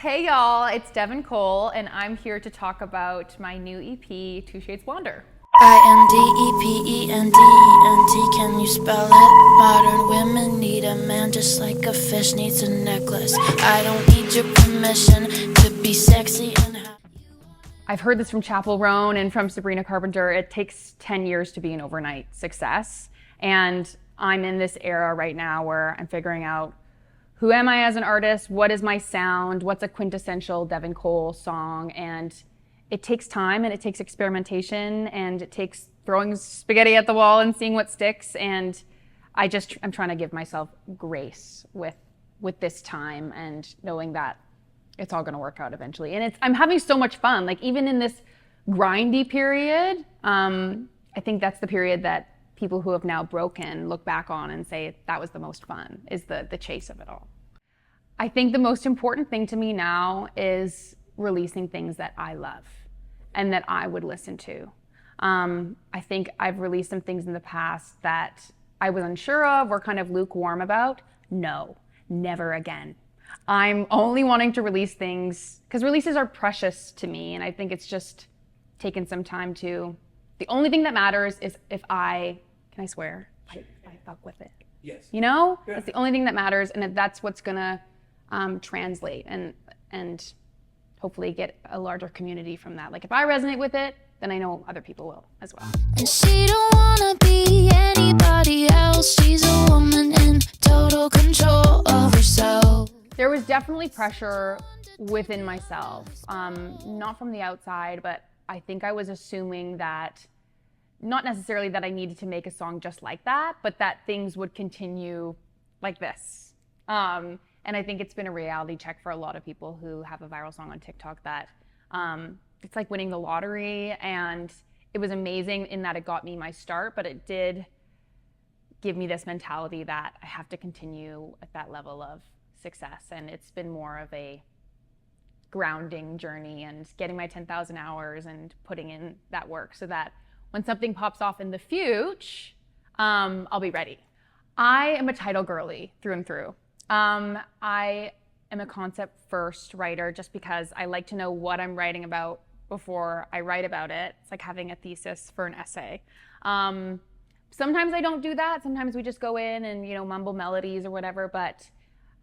Hey y'all, it's Devon Cole, and I'm here to talk about my new EP, Two Shades Blonder. INDEPENDENT, can you spell it? Modern women need a man just like a fish needs a necklace. I don't need your permission to be sexy and I've heard this from Chapel Roan and from Sabrina Carpenter. It takes 10 years to be an overnight success. And I'm in this era right now where I'm figuring out who am I as an artist? What is my sound? What's a quintessential Devon Cole song? And it takes time and it takes experimentation and it takes throwing spaghetti at the wall and seeing what sticks. And I'm trying to give myself grace with this time and knowing that it's all going to work out eventually. And I'm having so much fun. Like even in this grindy period, I think that's the period that people who have now broken look back on and say that was the most fun, is the chase of it all. I think the most important thing to me now is releasing things that I love and that I would listen to. I think I've released some things in the past that I was unsure of or kind of lukewarm about. No, never again. I'm only wanting to release things because releases are precious to me, and I think it's just taken some time to. The only thing that matters is if can I swear? I fuck with it. Yes. You know? Yeah. That's the only thing that matters, and that's what's gonna translate and hopefully get a larger community from that. Like if I resonate with it, then I know other people will as well. and she don't wanna be anybody else. She's a woman in total control of herself. There was definitely pressure within myself, not from the outside, but I think I was assuming that, not necessarily that I needed to make a song just like that, but that things would continue like this. And I think it's been a reality check for a lot of people who have a viral song on TikTok that it's like winning the lottery, and it was amazing in that it got me my start, but it did give me this mentality that I have to continue at that level of success. And it's been more of a grounding journey and getting my 10,000 hours and putting in that work so that when something pops off in the future, I'll be ready. I am a title girly through and through. I am a concept first writer just because I like to know what I'm writing about before I write about it. It's like having a thesis for an essay. Sometimes I don't do that. Sometimes we just go in and, mumble melodies or whatever, but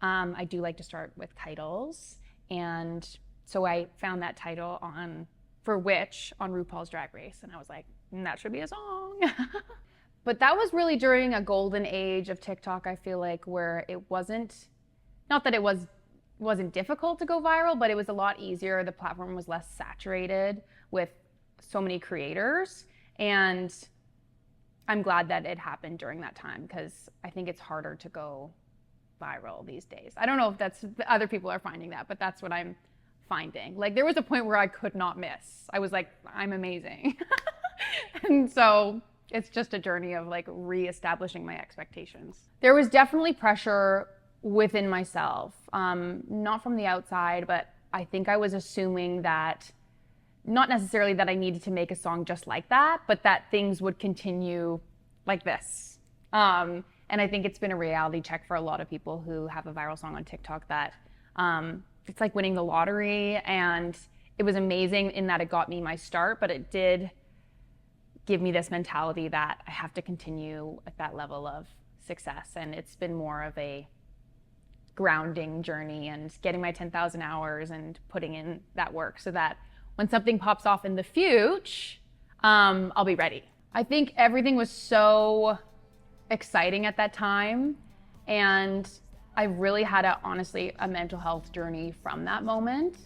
I do like to start with titles. And so I found that title on RuPaul's Drag Race. And I was like, that should be a song. But that was really during a golden age of TikTok, I feel like, where it wasn't, not that it wasn't difficult to go viral, but it was a lot easier. The platform was less saturated with so many creators. And I'm glad that it happened during that time because I think it's harder to go viral these days. I don't know if other people are finding that, but that's what I'm finding. Like there was a point where I could not miss. I was like, I'm amazing. And so it's just a journey of like reestablishing my expectations. There was definitely pressure within myself, not from the outside, but I think I was assuming that, not necessarily that I needed to make a song just like that, but that things would continue like this. And I think it's been a reality check for a lot of people who have a viral song on TikTok that it's like winning the lottery. And it was amazing in that it got me my start, but it did give me this mentality that I have to continue at that level of success. And it's been more of a grounding journey and getting my 10,000 hours and putting in that work so that when something pops off in the future, I'll be ready. I think everything was so exciting at that time, and I really had a mental health journey from that moment.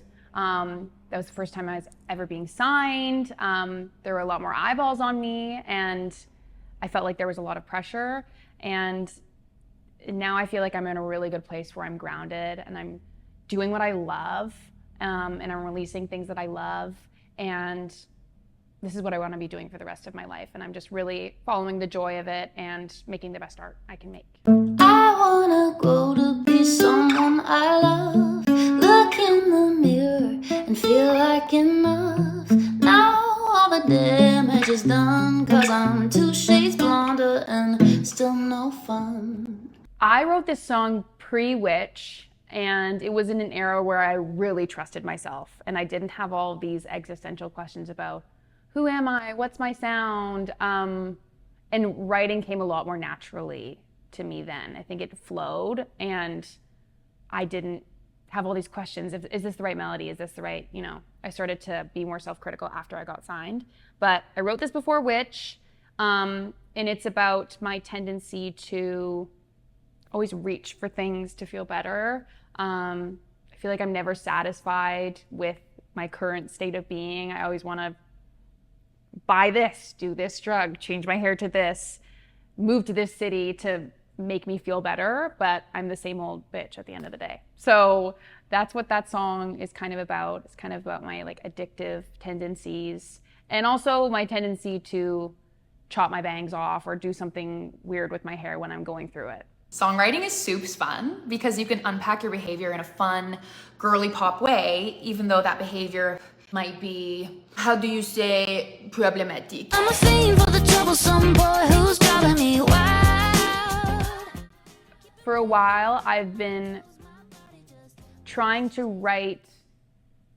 That was the first time I was ever being signed. There were a lot more eyeballs on me, and I felt like there was a lot of pressure. And now I feel like I'm in a really good place where I'm grounded and I'm doing what I love, and I'm releasing things that I love. And this is what I want to be doing for the rest of my life. And I'm just really following the joy of it and making the best art I can make. I wanna grow to be someone I love. Look in the mirror and feel like enough. Now all the damage is done, 'cause I'm 2 shades blonder and still no fun. I wrote this song pre-Witch, And it was in an era where I really trusted myself and I didn't have all these existential questions about who am I, what's my sound, and writing came a lot more naturally to me then. I think it flowed and I didn't have all these questions. Is this the right melody? Is this the right, I started to be more self-critical after I got signed. But I wrote this before Witch, and it's about my tendency to always reach for things to feel better. I feel like I'm never satisfied with my current state of being. I always want to buy this, do this drug, change my hair to this, move to this city to make me feel better, but I'm the same old bitch at the end of the day. So that's what that song is kind of about. It's kind of about my like addictive tendencies and also my tendency to chop my bangs off or do something weird with my hair when I'm going through it. Songwriting is super fun because you can unpack your behavior in a fun, girly pop way, even though that behavior might be, how do you say, problematic. I'm a fiend for the troublesome boy who's driving me wild. For a while, I've been trying to write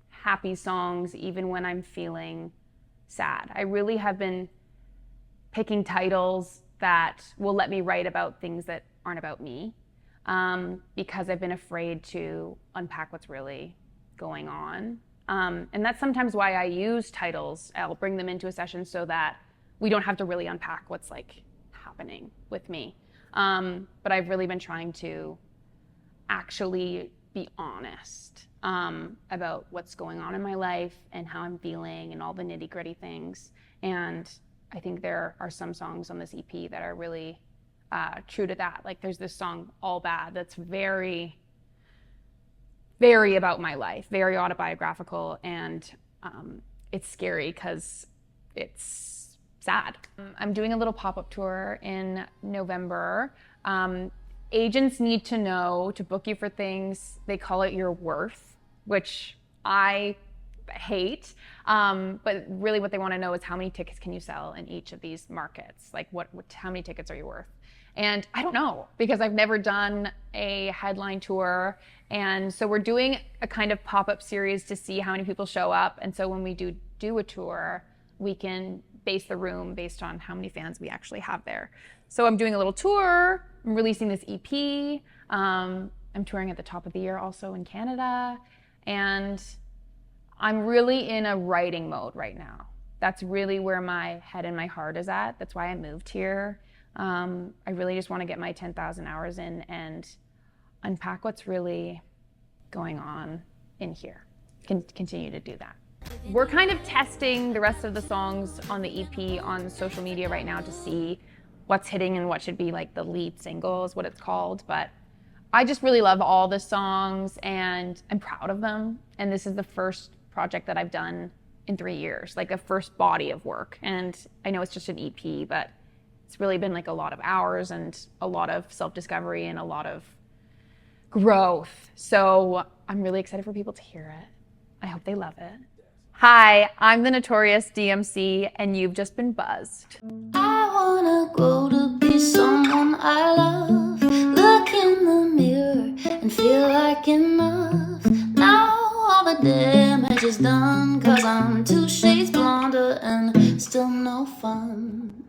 happy songs even when I'm feeling sad. I really have been picking titles that will let me write about things that aren't about me, because I've been afraid to unpack what's really going on. And that's sometimes why I use titles. I'll bring them into a session so that we don't have to really unpack what's like happening with me. But I've really been trying to actually be honest about what's going on in my life and how I'm feeling and all the nitty-gritty things. And I think there are some songs on this EP that are really true to that. Like there's this song, All Bad, that's very, very about my life, very autobiographical, and it's scary because it's sad. I'm doing a little pop-up tour in November. Agents need to know to book you for things, they call it your worth, which I hate, but really what they want to know is how many tickets can you sell in each of these markets? Like how many tickets are you worth? And I don't know, because I've never done a headline tour. And so we're doing a kind of pop-up series to see how many people show up. And so when we do a tour, we can base the room based on how many fans we actually have there. So I'm doing a little tour, I'm releasing this EP. I'm touring at the top of the year also in Canada. And I'm really in a writing mode right now. That's really where my head and my heart is at. That's why I moved here. I really just want to get my 10,000 hours in and unpack what's really going on in here. Continue to do that. We're kind of testing the rest of the songs on the EP on social media right now to see what's hitting and what should be like the lead single is what it's called. But I just really love all the songs and I'm proud of them. And this is the first project that I've done in 3 years, like a first body of work. And I know it's just an EP, but it's really been like a lot of hours and a lot of self-discovery and a lot of growth. So I'm really excited for people to hear it. I hope they love it. Hi, I'm the Notorious DMC and you've just been buzzed. I wanna grow to be someone I love. Look in the mirror and feel like enough. Now all the damage is done, 'cause I'm 2 shades blonder and still no fun.